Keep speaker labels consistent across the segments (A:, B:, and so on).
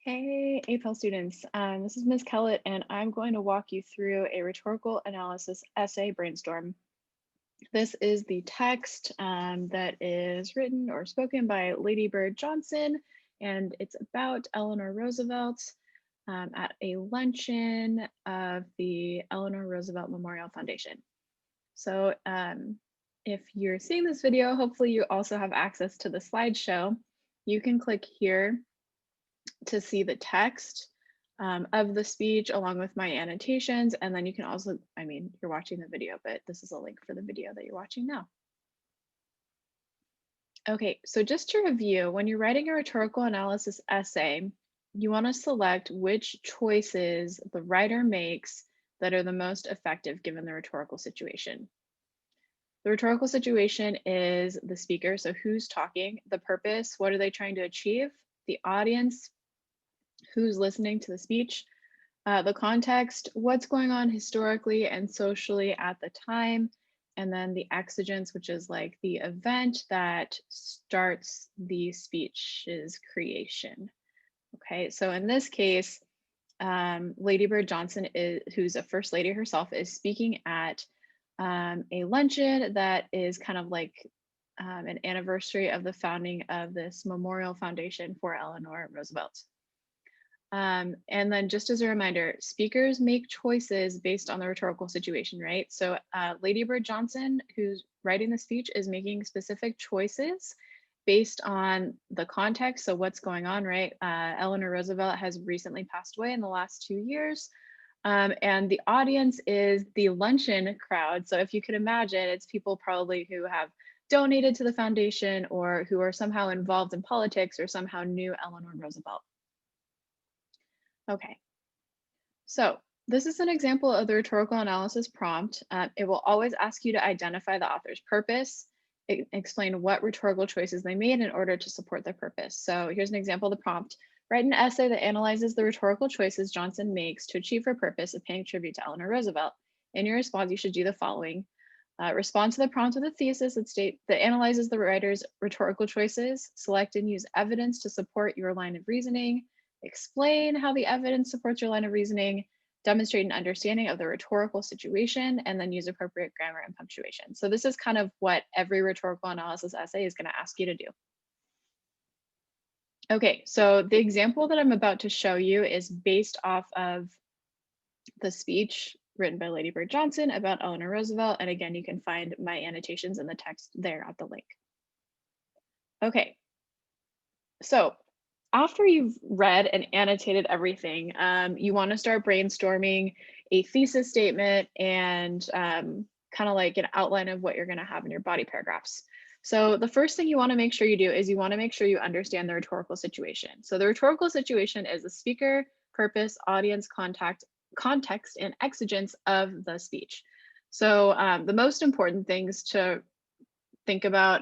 A: Hey, APEL students. This is Ms. Kellett, and I'm going to walk you through a rhetorical analysis essay brainstorm. This is the text that is written or spoken by Lady Bird Johnson, and it's about Eleanor Roosevelt at a luncheon of the Eleanor Roosevelt Memorial Foundation. So if you're seeing this video, hopefully you also have access to the slideshow. You can click here to see the text of the speech along with my annotations. And then you can also, you're watching the video, but this is a link for the video that you're watching now. Okay, so just to review, when you're writing a rhetorical analysis essay, you want to select which choices the writer makes that are the most effective given the rhetorical situation. The rhetorical situation is the speaker, so who's talking, the purpose, what are they trying to achieve, the audience, who's listening to the speech, the context, what's going on historically and socially at the time, and then the exigence, which is like the event that starts the speech's creation. Okay, so in this case, Lady Bird Johnson, who's a first lady herself, is speaking at a luncheon that is kind of like an anniversary of the founding of this memorial foundation for Eleanor Roosevelt. And then just as a reminder, speakers make choices based on the rhetorical situation, right? So Lady Bird Johnson, who's writing the speech, is making specific choices based on the context. So what's going on, right? Eleanor Roosevelt has recently passed away in the last 2 years. And the audience is the luncheon crowd. So if you could imagine, it's people probably who have donated to the foundation or who are somehow involved in politics or somehow knew Eleanor Roosevelt. Okay, so this is an example of the rhetorical analysis prompt. It will always ask you to identify the author's purpose, explain what rhetorical choices they made in order to support their purpose. So here's an example of the prompt. Write an essay that analyzes the rhetorical choices Johnson makes to achieve her purpose of paying tribute to Eleanor Roosevelt. In your response, you should do the following. Respond to the prompt with a thesis that analyzes the writer's rhetorical choices. Select and use evidence to support your line of reasoning. Explain how the evidence supports your line of reasoning. Demonstrate an understanding of the rhetorical situation, and then use appropriate grammar and punctuation. So this is kind of what every rhetorical analysis essay is going to ask you to do. Okay, so the example that I'm about to show you is based off of the speech written by Lady Bird Johnson about Eleanor Roosevelt. And again, you can find my annotations in the text there at the link. Okay, so after you've read and annotated everything, you want to start brainstorming a thesis statement and kind of like an outline of what you're going to have in your body paragraphs. So the first thing you want to make sure you do is you want to make sure you understand the rhetorical situation. So the rhetorical situation is the speaker, purpose, audience, context, and exigence of the speech. So the most important things to think about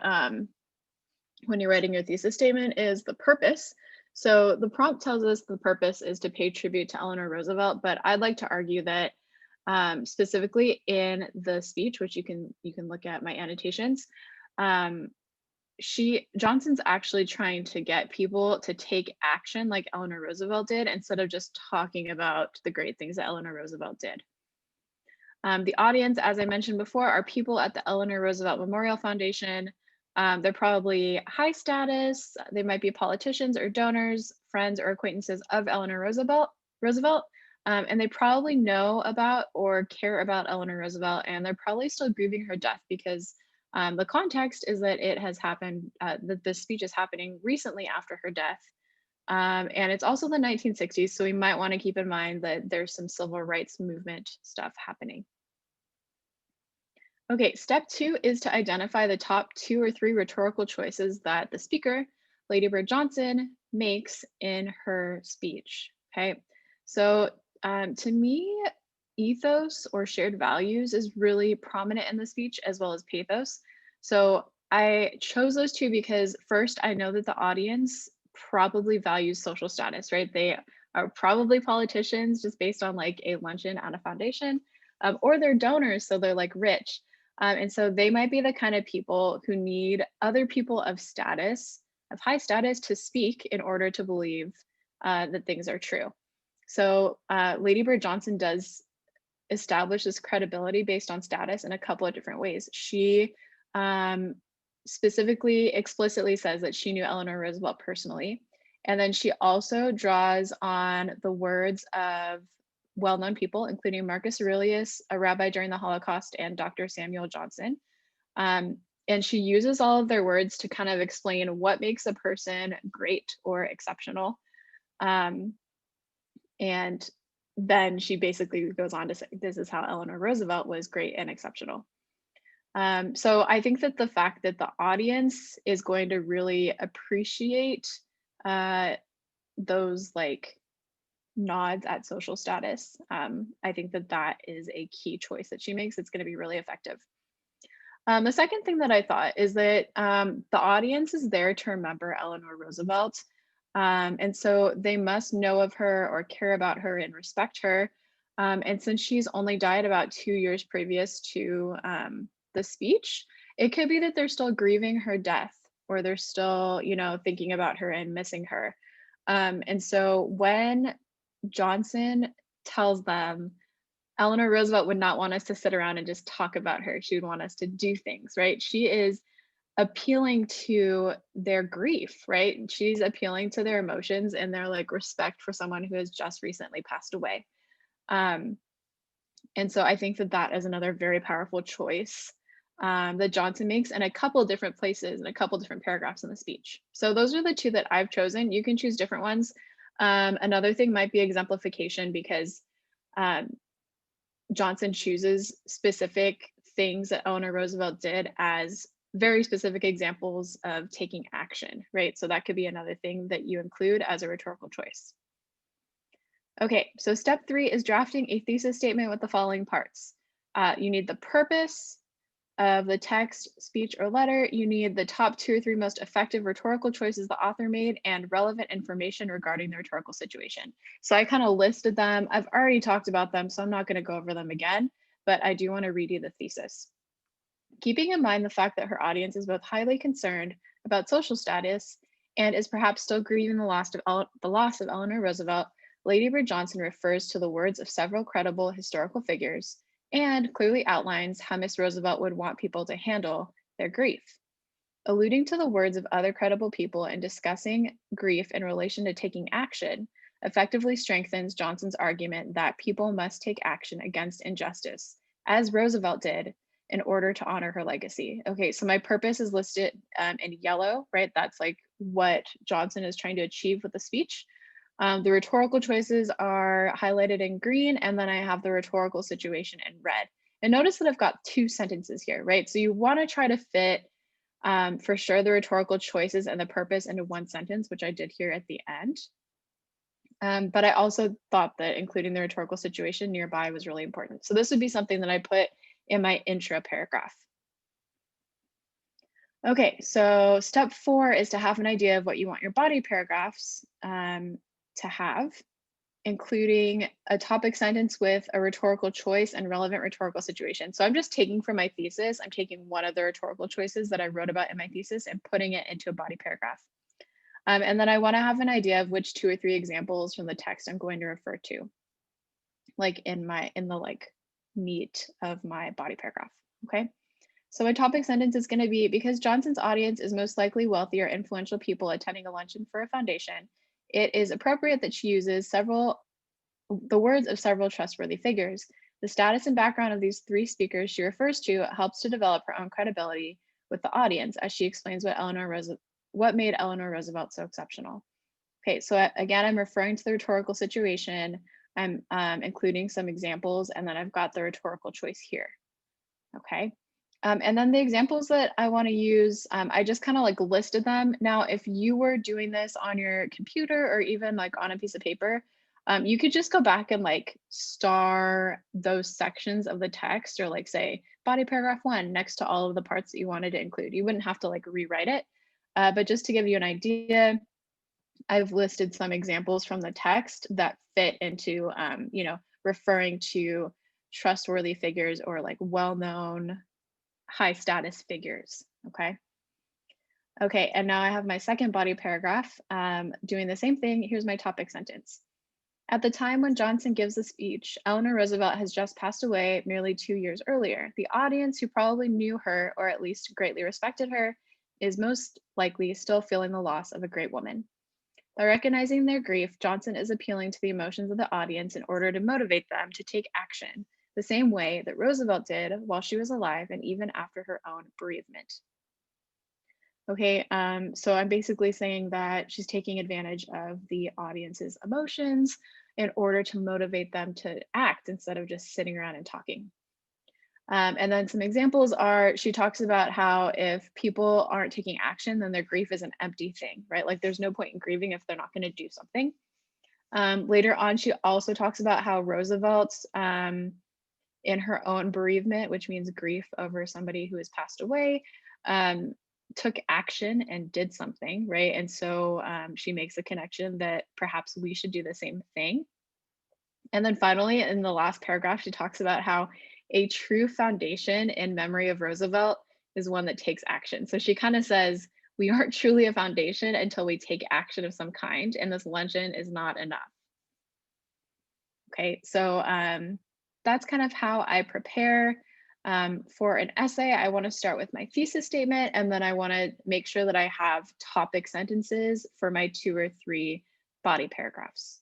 A: when you're writing your thesis statement is the purpose. So the prompt tells us the purpose is to pay tribute to Eleanor Roosevelt, but I'd like to argue that specifically in the speech, which you can look at my annotations, Johnson's actually trying to get people to take action like Eleanor Roosevelt did instead of just talking about the great things that Eleanor Roosevelt did. The audience, as I mentioned before, are people at the Eleanor Roosevelt Memorial Foundation. They're probably high status. They might be politicians or donors, friends or acquaintances of Eleanor Roosevelt, and they probably know about or care about Eleanor Roosevelt, and they're probably still grieving her death because the context is that it has happened, that this speech is happening recently after her death. And it's also the 1960s, so we might want to keep in mind that there's some civil rights movement stuff happening. Okay, step 2 is to identify the top 2 or 3 rhetorical choices that the speaker, Lady Bird Johnson, makes in her speech. Okay, so to me, ethos or shared values is really prominent in the speech as well as pathos. So I chose those 2 because first, I know that the audience probably values social status, right? They are probably politicians just based on like a luncheon at a foundation, or they're donors, so they're like rich. And so they might be the kind of people who need other people of status, of high status, to speak in order to believe that things are true. So Lady Bird Johnson does establish this credibility based on status in a couple of different ways. She um, specifically, explicitly says that she knew Eleanor Roosevelt personally. And then she also draws on the words of well-known people, including Marcus Aurelius, a rabbi during the Holocaust, and Dr. Samuel Johnson. Um, and she uses all of their words to kind of explain what makes a person great or exceptional. Um, and then she basically goes on to say, this is how Eleanor Roosevelt was great and exceptional. So I think that the fact that the audience is going to really appreciate those like nods at social status, I think that that is a key choice that she makes. It's going to be really effective. The second thing that I thought is that the audience is there to remember Eleanor Roosevelt. And so they must know of her or care about her and respect her. And since she's only died about 2 years previous to the speech, it could be that they're still grieving her death, or they're still, thinking about her and missing her. And so when Johnson tells them, Eleanor Roosevelt would not want us to sit around and just talk about her. She would want us to do things, right? She is appealing to their grief, right? She's appealing to their emotions and their like respect for someone who has just recently passed away. Um, and so I think that that is another very powerful choice that Johnson makes in a couple of different places and a couple different paragraphs in the speech. So those are the two that I've chosen. You can choose different ones. Another thing might be exemplification, because um, Johnson chooses specific things that Eleanor Roosevelt did as very specific examples of taking action, right? So that could be another thing that you include as a rhetorical choice. Okay, so step 3 is drafting a thesis statement with the following parts. You need the purpose of the text, speech, or letter. You need the top 2 or 3 most effective rhetorical choices the author made, and relevant information regarding the rhetorical situation. So I kind of listed them. I've already talked about them, so I'm not going to go over them again, but I do want to read you the thesis. Keeping in mind the fact that her audience is both highly concerned about social status and is perhaps still grieving the loss of Eleanor Roosevelt, Lady Bird Johnson refers to the words of several credible historical figures and clearly outlines how Miss Roosevelt would want people to handle their grief. Alluding to the words of other credible people and discussing grief in relation to taking action effectively strengthens Johnson's argument that people must take action against injustice, as Roosevelt did, in order to honor her legacy. Okay, so my purpose is listed in yellow, right? That's like what Johnson is trying to achieve with the speech. The rhetorical choices are highlighted in green, and then I have the rhetorical situation in red. And notice that I've got 2 sentences here, right? So you want to try to fit for sure the rhetorical choices and the purpose into 1 sentence, which I did here at the end. But I also thought that including the rhetorical situation nearby was really important. So this would be something that I put in my intro paragraph. Okay, so step 4 is to have an idea of what you want your body paragraphs to have, including a topic sentence with a rhetorical choice and relevant rhetorical situation. So I'm just taking from my thesis, I'm taking one of the rhetorical choices that I wrote about in my thesis and putting it into a body paragraph. And then I want to have an idea of which 2 or 3 examples from the text I'm going to refer to, like in the like meat of my body paragraph. Okay. So a topic sentence is going to be, because Johnson's audience is most likely wealthy or influential people attending a luncheon for a foundation, it is appropriate that she uses the words of several trustworthy figures. The status and background of these 3 speakers she refers to helps to develop her own credibility with the audience as she explains what made Eleanor Roosevelt so exceptional. Okay, so again, I'm referring to the rhetorical situation. I'm including some examples, and then I've got the rhetorical choice here. Okay. And then the examples that I want to use, I just kind of like listed them. Now, if you were doing this on your computer or even like on a piece of paper, you could just go back and like star those sections of the text, or like say body paragraph 1 next to all of the parts that you wanted to include. You wouldn't have to like rewrite it, but just to give you an idea, I've listed some examples from the text that fit into, referring to trustworthy figures or like well-known high status figures. Okay. Okay, and now I have my second body paragraph doing the same thing. Here's my topic sentence. At the time when Johnson gives the speech, Eleanor Roosevelt has just passed away nearly 2 years earlier. The audience, who probably knew her or at least greatly respected her, is most likely still feeling the loss of a great woman. By recognizing their grief, Johnson is appealing to the emotions of the audience in order to motivate them to take action, the same way that Roosevelt did while she was alive and even after her own bereavement. Okay, so I'm basically saying that she's taking advantage of the audience's emotions in order to motivate them to act instead of just sitting around and talking. And then some examples are she talks about how if people aren't taking action, then their grief is an empty thing, right? Like there's no point in grieving if they're not going to do something. Later on, she also talks about how Roosevelt, in her own bereavement, which means grief over somebody who has passed away, um, took action and did something, right? And so she makes a connection that perhaps we should do the same thing. And then finally, in the last paragraph, she talks about how a true foundation in memory of Roosevelt is one that takes action. So she kind of says, we aren't truly a foundation until we take action of some kind, and this luncheon is not enough. Okay, so that's kind of how I prepare for an essay. I want to start with my thesis statement, and then I want to make sure that I have topic sentences for my 2 or 3 body paragraphs.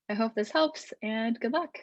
A: I hope this helps, and good luck.